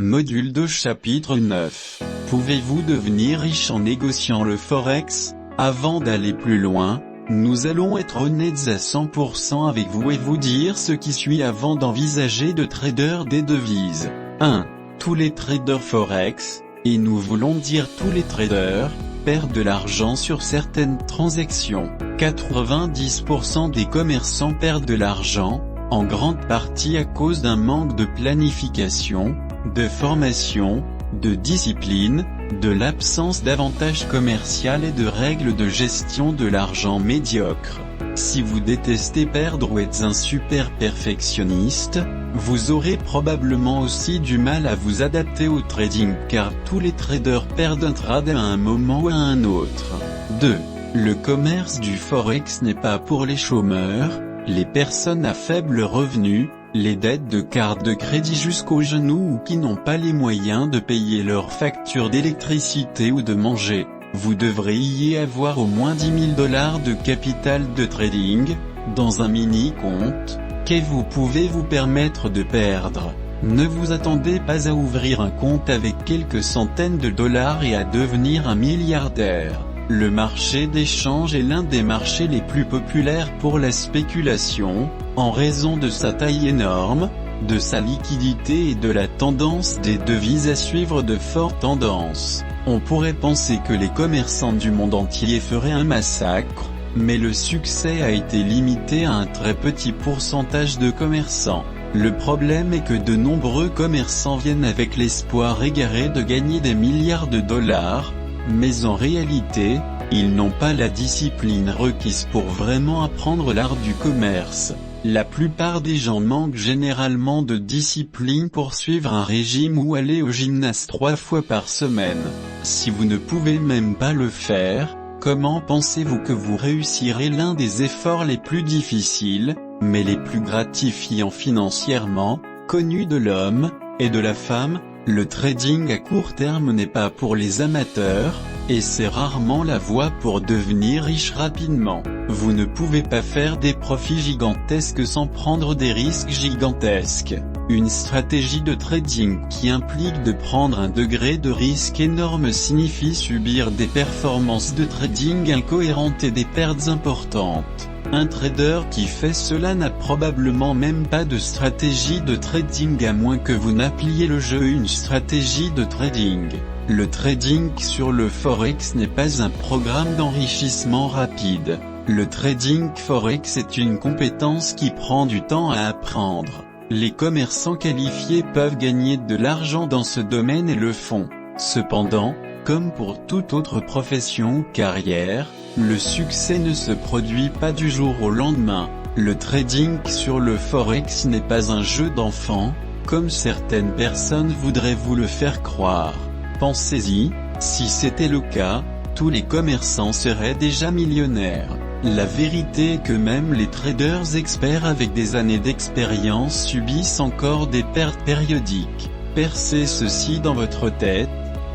Module 2 chapitre 9. Pouvez-vous devenir riche en négociant le Forex? Avant d'aller plus loin, nous allons être honnêtes à 100% avec vous et vous dire ce qui suit avant d'envisager de trader des devises. 1. Tous les traders Forex, et nous voulons dire tous les traders, perdent de l'argent sur certaines transactions. 90% des commerçants perdent de l'argent, en grande partie à cause d'un manque de planification, de formation, de discipline, de l'absence d'avantages commerciaux et de règles de gestion de l'argent médiocres. Si vous détestez perdre ou êtes un super perfectionniste, vous aurez probablement aussi du mal à vous adapter au trading car tous les traders perdent un trade à un moment ou à un autre. 2. Le commerce du Forex n'est pas pour les chômeurs, les personnes à faible revenu, les dettes de carte de crédit jusqu'aux genoux ou qui n'ont pas les moyens de payer leurs factures d'électricité ou de manger. Vous devriez avoir au moins 10 000 $ de capital de trading, dans un mini-compte, que vous pouvez vous permettre de perdre. Ne vous attendez pas à ouvrir un compte avec quelques centaines de dollars et à devenir un milliardaire. Le marché d'échange est l'un des marchés les plus populaires pour la spéculation, en raison de sa taille énorme, de sa liquidité et de la tendance des devises à suivre de fortes tendances. On pourrait penser que les commerçants du monde entier feraient un massacre, mais le succès a été limité à un très petit pourcentage de commerçants. Le problème est que de nombreux commerçants viennent avec l'espoir égaré de gagner des milliards de dollars, mais en réalité, ils n'ont pas la discipline requise pour vraiment apprendre l'art du commerce. La plupart des gens manquent généralement de discipline pour suivre un régime ou aller au gymnase 3 fois par semaine. Si vous ne pouvez même pas le faire, comment pensez-vous que vous réussirez l'un des efforts les plus difficiles, mais les plus gratifiants financièrement, connus de l'homme et de la femme? Le trading à court terme n'est pas pour les amateurs, et c'est rarement la voie pour devenir riche rapidement. Vous ne pouvez pas faire des profits gigantesques sans prendre des risques gigantesques. Une stratégie de trading qui implique de prendre un degré de risque énorme signifie subir des performances de trading incohérentes et des pertes importantes. Un trader qui fait cela n'a probablement même pas de stratégie de trading à moins que vous n'appliez le jeu une stratégie de trading. Le trading sur le Forex n'est pas un programme d'enrichissement rapide. Le trading Forex est une compétence qui prend du temps à apprendre. Les commerçants qualifiés peuvent gagner de l'argent dans ce domaine et le font. Cependant, comme pour toute autre profession ou carrière, le succès ne se produit pas du jour au lendemain. Le trading sur le Forex n'est pas un jeu d'enfant, comme certaines personnes voudraient vous le faire croire. Pensez-y, si c'était le cas, tous les commerçants seraient déjà millionnaires. La vérité est que même les traders experts avec des années d'expérience subissent encore des pertes périodiques. Percez ceci dans votre tête,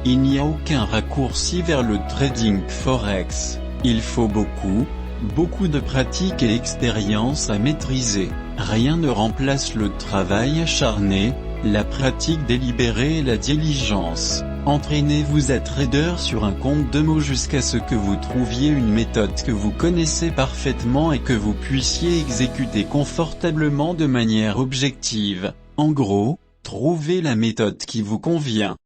il n'y a aucun raccourci vers le trading Forex. Il faut beaucoup de pratique et d'expérience à maîtriser. Rien ne remplace le travail acharné, la pratique délibérée et la diligence. Entraînez-vous à trader sur un compte de mots jusqu'à ce que vous trouviez une méthode que vous connaissez parfaitement et que vous puissiez exécuter confortablement de manière objective. En gros, trouvez la méthode qui vous convient.